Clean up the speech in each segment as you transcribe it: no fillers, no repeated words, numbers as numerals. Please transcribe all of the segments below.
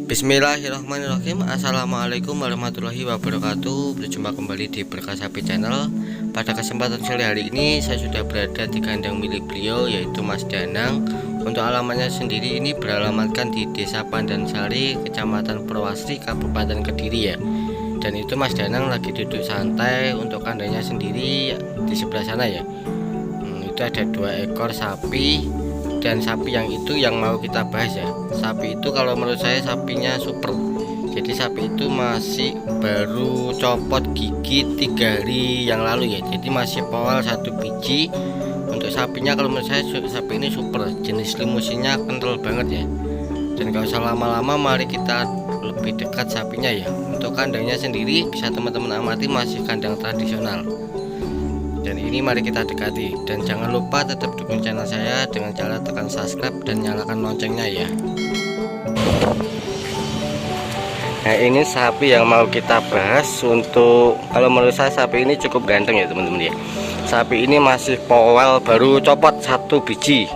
Bismillahirrahmanirrahim. Assalamualaikum warahmatullahi wabarakatuh. Berjumpa kembali di Berkah Sapi Channel. Pada kesempatan sore hari ini saya sudah berada di kandang milik beliau, yaitu Mas Danang. Untuk alamatnya sendiri ini beralamatkan di Desa Pandansari, Kecamatan Purwasri, Kabupaten Kediri ya. Dan itu Mas Danang lagi duduk santai. Untuk kandangnya sendiri di sebelah sana ya. Itu ada 2 ekor sapi. Dan sapi yang itu yang mau kita bahas ya. Sapi itu kalau menurut saya sapinya super. Jadi sapi itu masih baru copot gigi 3 hari yang lalu ya. Jadi masih powal 1 biji. Untuk sapinya kalau menurut saya sapi ini super. Jenis limusinnya kental banget ya. Dan kalau usah lama-lama, mari kita lebih dekat sapinya ya. Untuk kandangnya sendiri bisa teman-teman amati, masih kandang tradisional. Dan ini mari kita dekati. Dan jangan lupa tetap dukung channel saya dengan cara tekan subscribe dan nyalakan loncengnya ya. Nah, ini sapi yang mau kita bahas. Untuk kalau menurut saya sapi ini cukup ganteng ya teman-teman ya. Sapi ini masih powel, baru copot 1 biji.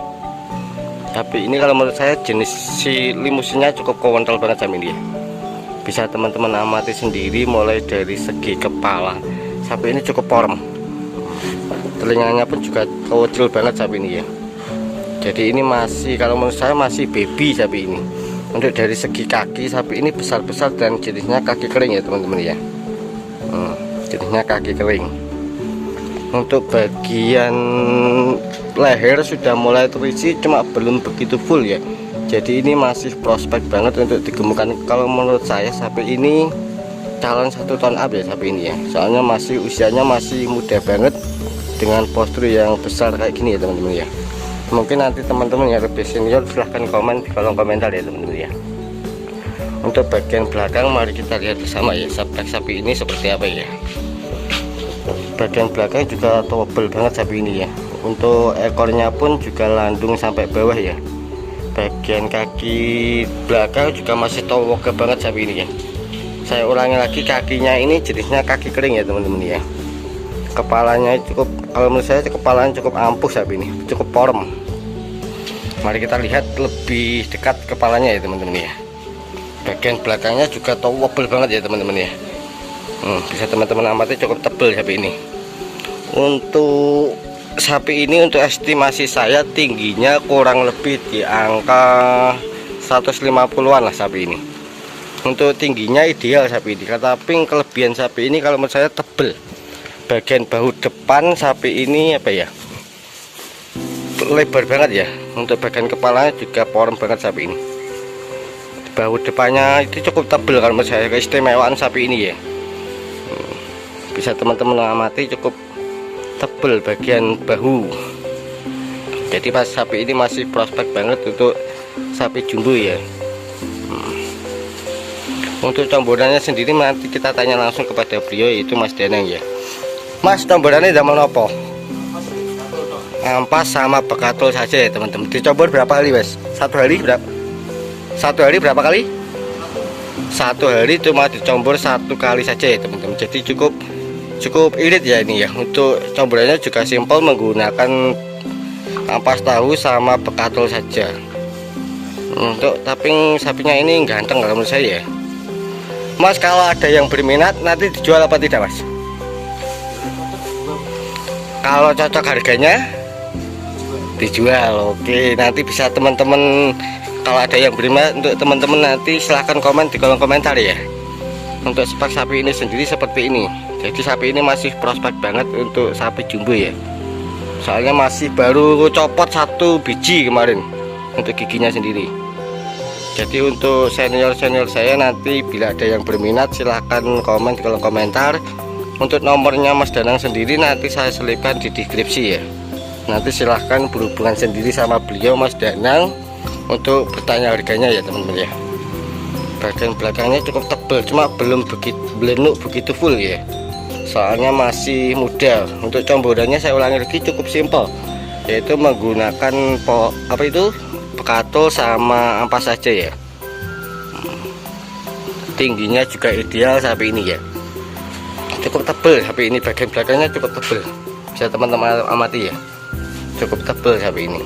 Sapi ini kalau menurut saya jenis si limusinnya cukup kontol banget sapi ini ya. Bisa teman-teman amati sendiri mulai dari segi kepala. Sapi ini cukup porem. Telinganya pun juga kecil banget sapi ini ya. Jadi ini masih, kalau menurut saya masih baby sapi ini. Untuk dari segi kaki, sapi ini besar-besar dan jenisnya kaki kering ya teman-teman ya. Jenisnya kaki kering. Untuk bagian leher sudah mulai terisi, cuma belum begitu full ya. Jadi ini masih prospek banget untuk digemukkan. Kalau menurut saya sapi ini calon 1 ton up ya sapi ini ya. Soalnya masih usianya masih muda banget, dengan postur yang besar kayak gini ya teman-teman ya. Mungkin nanti teman-teman yang lebih senior silahkan komen di kolom komentar ya teman-teman ya. Untuk bagian belakang mari kita lihat bersama ya, sapi sapi ini seperti apa ya. Bagian belakang juga tebal banget sapi ini ya. Untuk ekornya pun juga landung sampai bawah ya. Bagian kaki belakang juga masih towoke banget sapi ini ya. Saya ulangi lagi, kakinya ini jenisnya kaki kering ya teman-teman ya. Kepalanya cukup, kalau menurut saya kepalanya cukup ampuh sapi ini, cukup porem. Mari kita lihat lebih dekat kepalanya ya teman-teman ya. Bagian belakangnya juga tebal banget ya teman-teman ya. Bisa teman-teman amati, cukup tebal sapi ini. Untuk sapi ini, untuk estimasi saya tingginya kurang lebih di angka 150-an lah sapi ini. Untuk tingginya ideal sapi ini, tapi kelebihan sapi ini kalau menurut saya tebal. Bagian bahu depan sapi ini apa ya, lebar banget ya. Untuk bagian kepalanya juga porem banget sapi ini. Bahu depannya itu cukup tebal kalau menurut saya, keistimewaan sapi ini ya. Bisa teman-teman amati, cukup tebal bagian bahu. Jadi pas sapi ini masih prospek banget untuk sapi jumbo ya. Untuk comborannya sendiri nanti kita tanya langsung kepada beliau, yaitu Mas Danang ya. Mas, comborannya zaman apa? Ampas sama bekatul saja ya teman-teman. Dicombor berapa kali Mas? 1 hari berapa? 1 hari berapa kali? 1 hari cuma dicombor 1 kali saja ya teman-teman. Jadi cukup irit ya ini ya. Untuk comborannya juga simpel, menggunakan ampas tahu sama bekatul saja. Untuk tapping sapinya ini ganteng kalau menurut saya ya. Mas, kalau ada yang berminat nanti dijual apa tidak Mas? Kalau cocok harganya dijual. Oke, nanti bisa teman-teman, kalau ada yang berminat untuk teman-teman nanti silahkan komen di kolom komentar ya. Untuk spek sapi ini sendiri seperti ini. Jadi sapi ini masih prospek banget untuk sapi jumbo ya. Soalnya masih baru copot 1 biji kemarin untuk giginya sendiri. Jadi untuk senior-senior saya nanti bila ada yang berminat silahkan komen di kolom komentar. Untuk nomornya Mas Danang sendiri nanti saya selipkan di deskripsi ya. Nanti silahkan berhubungan sendiri sama beliau Mas Danang untuk bertanya harganya ya teman-teman ya. Bagian belakangnya cukup tebal, cuma belum begitu full ya. Soalnya masih muda. Untuk comborannya saya ulangi lagi, cukup simpel, yaitu menggunakan bekatul sama ampas saja ya. Tingginya juga ideal sapi ini ya. Cukup tebal sapi ini, bagian belakangnya cukup tebal. Bisa teman-teman amati ya. Cukup tebal sapi ini.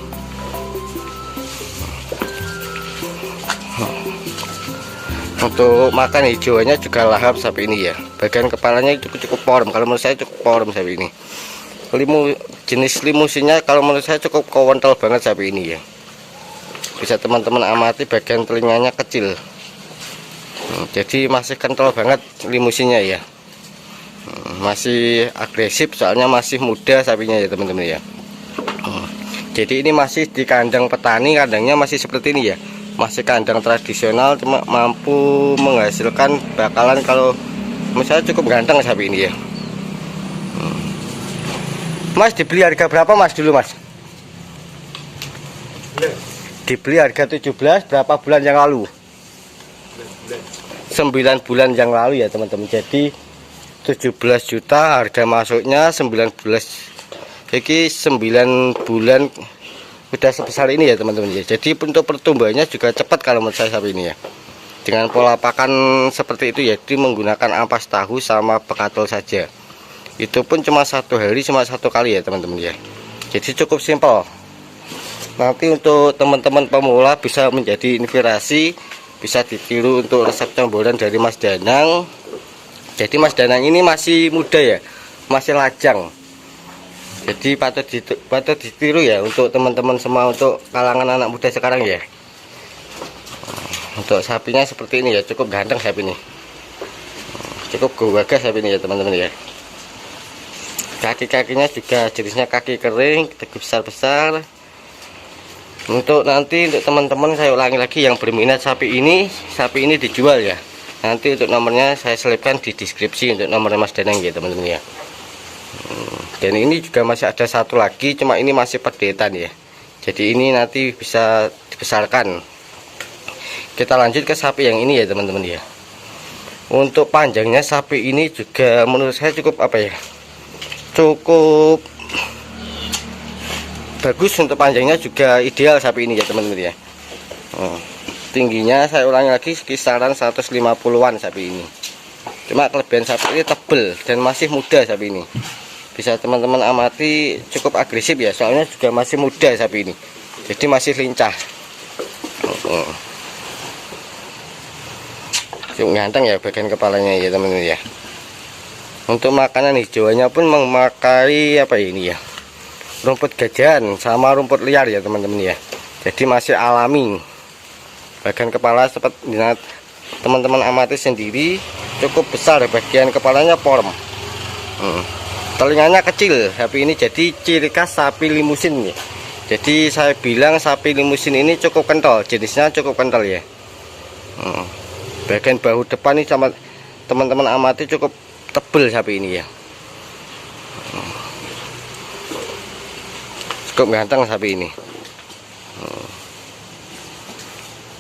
Untuk makan hijauannya juga lahap sapi ini ya. Bagian kepalanya itu cukup porem, kalau menurut saya cukup porem sapi ini. Jenis limusinnya kalau menurut saya cukup kowentel banget sapi ini ya. Bisa teman-teman amati bagian telinganya kecil. Jadi masih kental banget limusinnya ya. Masih agresif soalnya masih muda sapinya ya teman-teman ya. Jadi ini masih di kandang petani, kandangnya masih seperti ini ya. Masih kandang tradisional, cuma mampu menghasilkan bakalan kalau misalnya cukup ganteng sapi ini ya. Mas dibeli harga berapa mas dulu mas? Dibeli harga 17 berapa bulan yang lalu? 9 bulan yang lalu ya teman-teman. Jadi 17 juta harga masuknya, 19 jadi 9 bulan udah sebesar ini ya teman-teman ya. Jadi untuk pertumbuhannya juga cepat kalau menurut saya sapi ini ya. Dengan pola pakan seperti itu ya, jadi menggunakan ampas tahu sama bekatul saja. Itu pun cuma 1 hari, cuma 1 kali ya teman-teman ya. Jadi cukup simpel. Nanti untuk teman-teman pemula bisa menjadi inspirasi, bisa ditiru untuk resep campuran dari Mas Danang. Jadi Mas Danang ini masih muda ya, masih lajang. Jadi patut ditiru ya untuk teman-teman semua, untuk kalangan anak muda sekarang ya. Untuk sapinya seperti ini ya, cukup ganteng sapi ini. Cukup gagah sapi ini ya teman-teman ya. Kaki-kakinya juga jenisnya kaki kering, teguk besar-besar. Untuk nanti untuk teman-teman saya ulangi lagi yang berminat sapi ini dijual ya. Nanti untuk nomornya saya selipkan di deskripsi untuk nomor Mas Danang ya teman-teman ya. Dan ini juga masih ada satu lagi, cuma ini masih pedetan ya. Jadi ini nanti bisa dibesarkan. Kita lanjut ke sapi yang ini ya teman-teman ya. Untuk panjangnya sapi ini juga menurut saya cukup apa ya, cukup bagus. Untuk panjangnya juga ideal sapi ini ya teman-teman ya. Tingginya saya ulangi lagi kisaran 150-an sapi ini. Cuma kelebihan sapi ini tebel dan masih muda sapi ini. Bisa teman-teman amati, cukup agresif ya, soalnya juga masih muda sapi ini. Jadi masih lincah. Cukup ganteng ya bagian kepalanya ya teman-teman ya. Untuk makanan hijauannya pun memakai apa ini ya, rumput gajahan sama rumput liar ya teman-teman ya. Jadi masih alami. Bagian kepala seperti teman-teman amati sendiri, cukup besar bagian kepalanya porem. Telinganya kecil sapi ini, jadi ciri khas sapi limusin ya. Jadi saya bilang sapi limusin ini cukup kental, jenisnya cukup kental ya. Bagian bahu depan ini sama teman-teman amati cukup tebel sapi ini ya. Cukup ganteng sapi ini.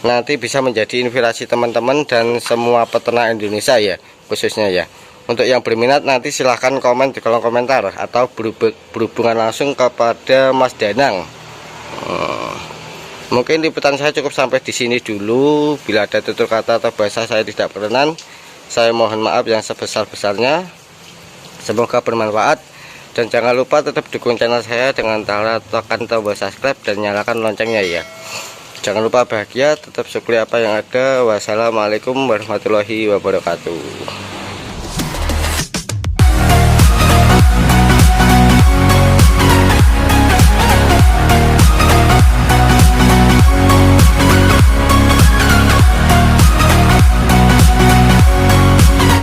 Nanti bisa menjadi inspirasi teman-teman dan semua peternak Indonesia ya, khususnya ya. Untuk yang berminat nanti silahkan komen di kolom komentar atau berhubungan langsung kepada Mas Danang. Mungkin liputan saya cukup sampai di sini dulu. Bila ada tutur kata atau bahasa saya tidak berkenan, saya mohon maaf yang sebesar-besarnya. Semoga bermanfaat, dan jangan lupa tetap dukung channel saya dengan cara tekan tombol subscribe dan nyalakan loncengnya ya. Jangan lupa bahagia, tetap syukuri apa yang ada. Wassalamualaikum warahmatullahi wabarakatuh.